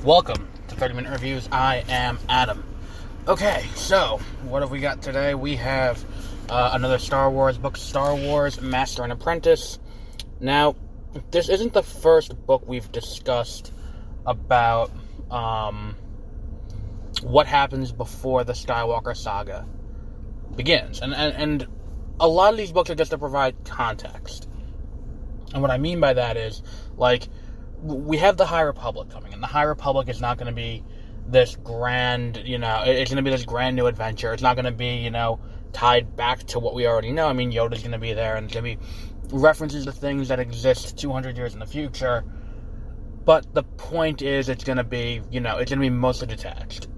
Welcome to 30-Minute Reviews. I am Adam. Okay, so what have we got today? We have another Star Wars book, Star Wars Master and Apprentice. Now, this isn't the first book we've discussed about what happens before the Skywalker saga begins. And a lot of these books are just to provide context. And what I mean by that is, like, we have the High Republic coming, and the High Republic is not going to be this grand, it's going to be this grand new adventure. It's not going to be, tied back to what we already know. I mean, Yoda's going to be there, and there's going to be references to things that exist 200 years in the future. But the point is, it's going to be, it's going to be mostly detached.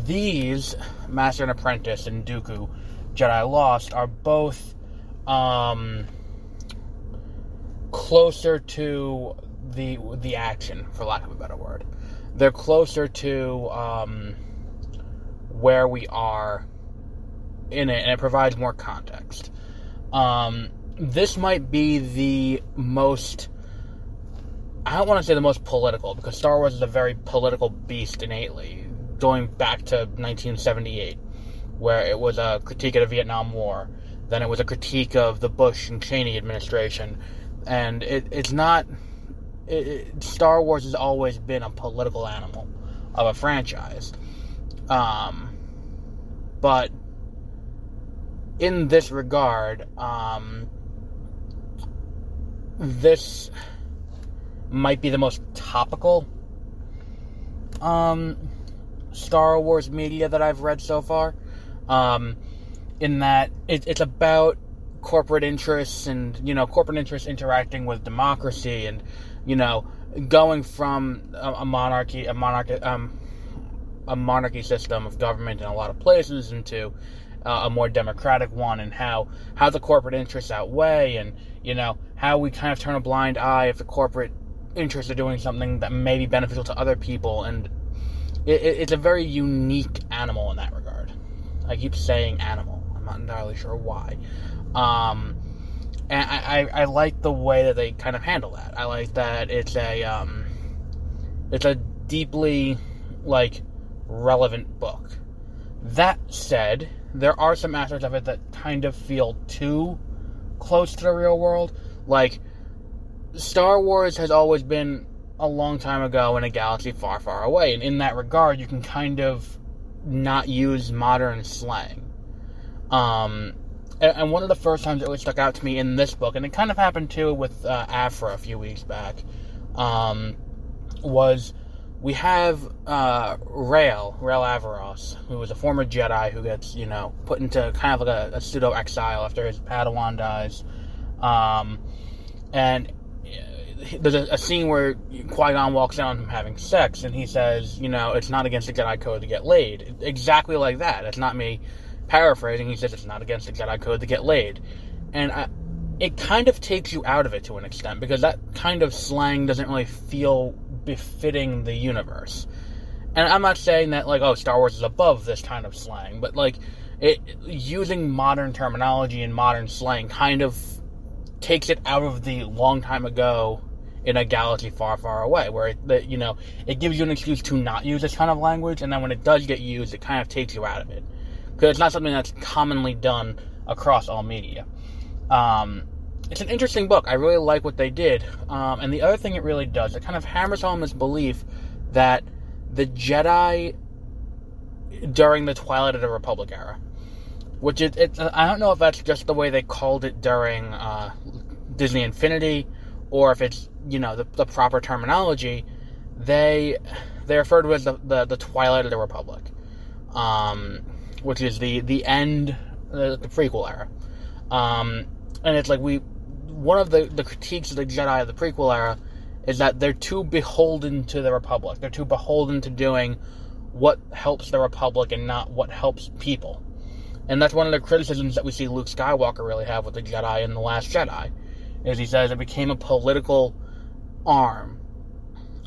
These, Master and Apprentice and Dooku, Jedi Lost, are both closer to the action, for lack of a better word. They're closer to where we are in it, and it provides more context. This might be the most, I don't want to say the most political, because Star Wars is a very political beast innately, going back to 1978, where it was a critique of the Vietnam War, then it was a critique of the Bush and Cheney administration, and it's not... Star Wars has always been a political animal of a franchise. But in this regard, this might be the most topical Star Wars media that I've read so far. In that it's about corporate interests and, corporate interests interacting with democracy and, going from a monarchy system of government in a lot of places into a more democratic one, and how the corporate interests outweigh, and, how we kind of turn a blind eye if the corporate interests are doing something that may be beneficial to other people. And it's a very unique animal in that regard. I keep saying animal. I'm not entirely sure why. And I like the way that they kind of handle that. I like that it's a deeply, relevant book. That said, there are some aspects of it that kind of feel too close to the real world. Like, Star Wars has always been a long time ago in a galaxy far, far away. And in that regard, you can kind of not use modern slang. And one of the first times it really stuck out to me in this book, and it kind of happened too with Afra a few weeks back, was we have Rael Averross, who was a former Jedi who gets, put into kind of like a pseudo-exile after his Padawan dies. And there's a scene where Qui-Gon walks in on him having sex, and he says, it's not against the Jedi Code to get laid. Exactly like that. It's not me paraphrasing. He says it's not against the Jedi Code to get laid. And it kind of takes you out of it to an extent, because that kind of slang doesn't really feel befitting the universe. And I'm not saying that, Star Wars is above this kind of slang, but, using modern terminology and modern slang kind of takes it out of the long time ago in a galaxy far, far away, where, it gives you an excuse to not use this kind of language, and then when it does get used, it kind of takes you out of it. Because it's not something that's commonly done across all media. It's an interesting book. I really like what they did. And the other thing it really does, it kind of hammers home this belief that the Jedi during the Twilight of the Republic era, which I don't know if that's just the way they called it during Disney Infinity, or if it's, the proper terminology, they refer to it as the Twilight of the Republic. Which is the end, the prequel era. And it's one of the critiques of the Jedi of the prequel era is that they're too beholden to the Republic. They're too beholden to doing what helps the Republic and not what helps people. And that's one of the criticisms that we see Luke Skywalker really have with the Jedi in The Last Jedi, is he says it became a political arm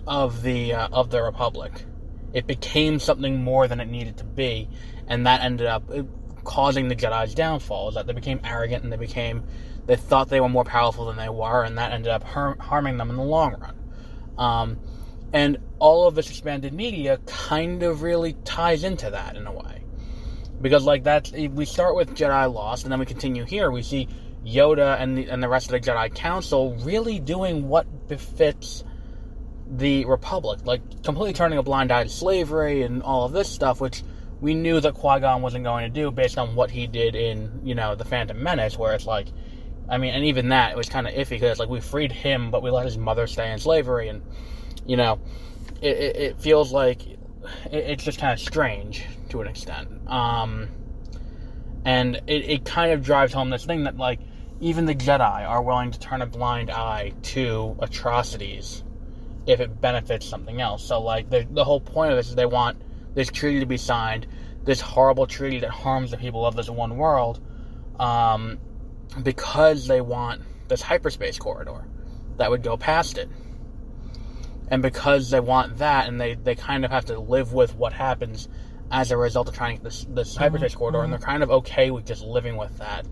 of the Republic. It became something more than it needed to be, and that ended up causing the Jedi's downfall, is that they became arrogant, and they thought they were more powerful than they were, and that ended up harming them in the long run. And all of this expanded media kind of really ties into that in a way. Because, like, we start with Jedi Lost, and then we continue here. We see Yoda and the rest of the Jedi Council really doing what befits the Republic. Like, completely turning a blind eye to slavery and all of this stuff, which we knew that Qui-Gon wasn't going to do based on what he did in, the Phantom Menace, where it's like, I mean, and even that, it was kind of iffy, because, like, we freed him, but we let his mother stay in slavery, and, it feels like it's just kind of strange to an extent. And it kind of drives home this thing that, like, even the Jedi are willing to turn a blind eye to atrocities if it benefits something else. So, like, the whole point of this is they want this treaty to be signed, this horrible treaty that harms the people of this one world, because they want this hyperspace corridor that would go past it. And because they want that, and they kind of have to live with what happens as a result of trying to get this hyperspace corridor, and they're kind of okay with just living with that,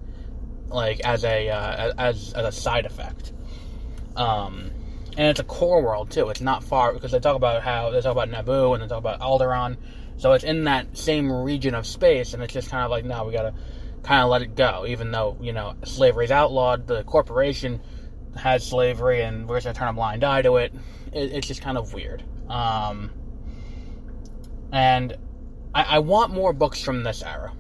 like, as a side effect. And it's a core world too. It's not far, because they talk about Naboo, and they talk about Alderaan, so it's in that same region of space, and it's just kind of like, no, we gotta kind of let it go, even though, slavery's outlawed, the corporation has slavery, and we're just gonna turn a blind eye to it. It's just kind of weird. And I want more books from this era.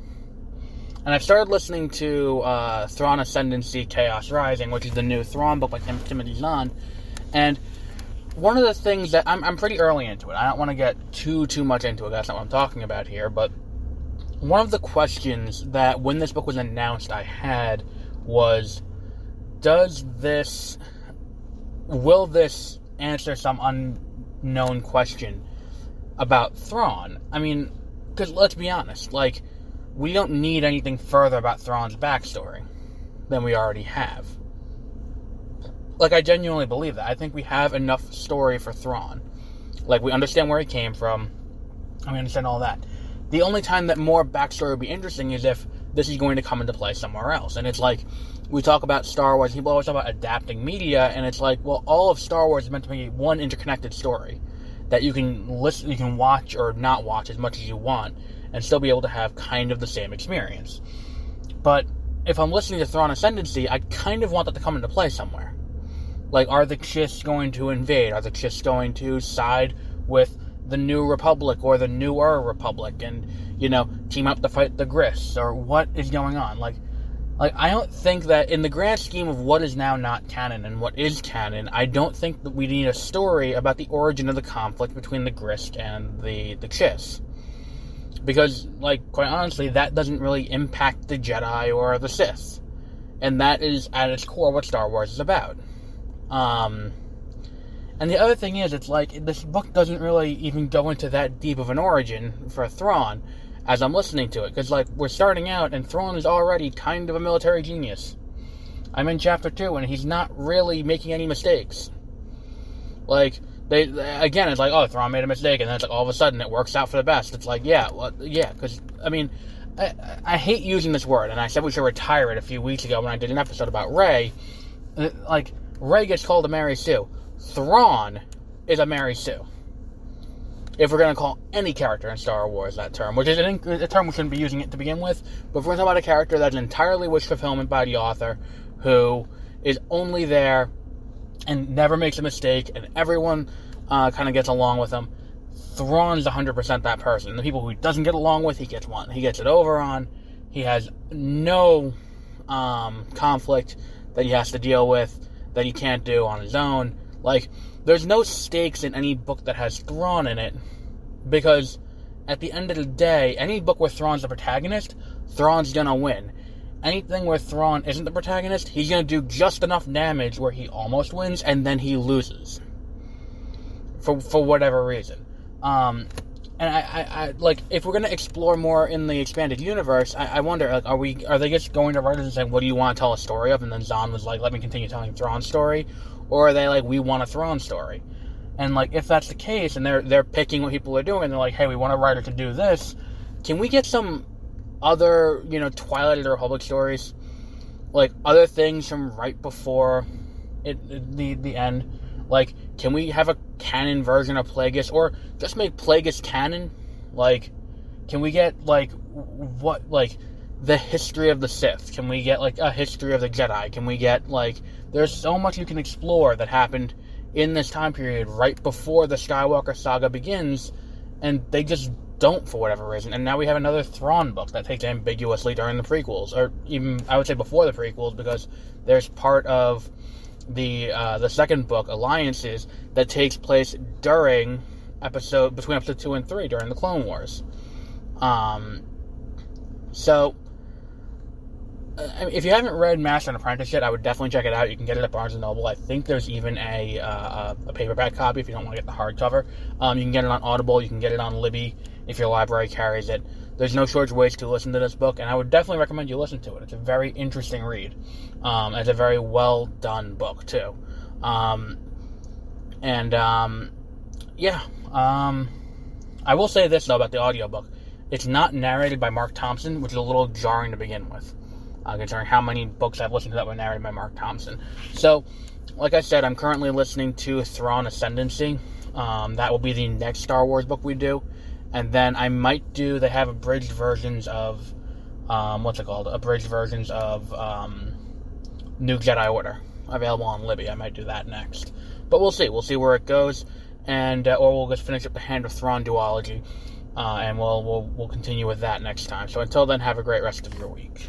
And I've started listening to Thrawn Ascendancy, Chaos Rising, which is the new Thrawn book by Timothy Zahn. And one of the things that I'm pretty early into it. I don't want to get too much into it. That's not what I'm talking about here. But one of the questions that when this book was announced I had was, will this answer some unknown question about Thrawn? I mean, because let's be honest, like, we don't need anything further about Thrawn's backstory than we already have. Like, I genuinely believe that. I think we have enough story for Thrawn. Like, we understand where he came from, and we understand all that. The only time that more backstory would be interesting is if this is going to come into play somewhere else. And it's like, we talk about Star Wars, people always talk about adapting media, and it's like, well, all of Star Wars is meant to be one interconnected story that you can watch or not watch as much as you want, and still be able to have kind of the same experience. But if I'm listening to Thrawn Ascendancy, I kind of want that to come into play somewhere. Like, are the Chiss going to invade? Are the Chiss going to side with the New Republic or the Newer Republic and, team up to fight the Grists? Or what is going on? Like, I don't think that in the grand scheme of what is now not canon and what is canon, I don't think that we need a story about the origin of the conflict between the Grist and the Chiss. Because, like, quite honestly, that doesn't really impact the Jedi or the Sith. And that is, at its core, what Star Wars is about. And the other thing is, it's like, this book doesn't really even go into that deep of an origin for Thrawn as I'm listening to it. Because, like, we're starting out, and Thrawn is already kind of a military genius. I'm in Chapter 2, and he's not really making any mistakes. Like, again, it's like, oh, Thrawn made a mistake, and then it's like, all of a sudden, it works out for the best. It's like, yeah, because, I mean, I hate using this word, and I said we should retire it a few weeks ago when I did an episode about Rey. Like, Rey gets called a Mary Sue. Thrawn is a Mary Sue. If we're going to call any character in Star Wars that term, which is a term we shouldn't be using it to begin with, but if we're going to talk about a character that's entirely wish fulfillment by the author, who is only there and never makes a mistake, and everyone kind of gets along with him, Thrawn's 100% that person. The people who he doesn't get along with, he gets it over on. He has no conflict that he has to deal with that he can't do on his own. Like, there's no stakes in any book that has Thrawn in it, because at the end of the day, any book where Thrawn's the protagonist, Thrawn's gonna win. Anything where Thrawn isn't the protagonist, he's gonna do just enough damage where he almost wins, and then he loses. For whatever reason. And I like, if we're gonna explore more in the expanded universe, I wonder, like, are they just going to writers and saying, what do you want to tell a story of? And then Zahn was like, let me continue telling Thrawn's story. Or are they like, we want a Thrawn story? And, like, if that's the case, and they're picking what people are doing, and they're like, hey, we want a writer to do this, can we get some other, Twilight of the Republic stories? Like, other things from right before the end? Like, can we have a canon version of Plagueis, or just make Plagueis canon? Like, can we get, like, what, like, the history of the Sith? Can we get, like, a history of the Jedi? Can we get, like, there's so much you can explore that happened in this time period right before the Skywalker saga begins, and they just don't for whatever reason. And now we have another Thrawn book that takes ambiguously during the prequels, or even, I would say, before the prequels, because there's part of the second book, Alliances, that takes place between episode 2 and 3 during the Clone Wars. So, I mean, if you haven't read Master and Apprentice yet, I would definitely check it out. You can get it at Barnes & Noble. I think there's even a paperback copy if you don't want to get the hardcover. You can get it on Audible. You can get it on Libby if your library carries it. There's no shortage of ways to listen to this book, and I would definitely recommend you listen to it. It's a very interesting read. It's a very well done book, too. I will say this, though, about the audiobook. It's not narrated by Mark Thompson, which is a little jarring to begin with, considering how many books I've listened to that were narrated by Mark Thompson. So, like I said, I'm currently listening to Thrawn Ascendancy. That will be the next Star Wars book we do. And then I might they have abridged versions of, abridged versions of New Jedi Order available on Libby. I might do that next. But we'll see. We'll see where it goes. And, or we'll just finish up the Hand of Thrawn duology. And we'll continue with that next time. So until then, have a great rest of your week.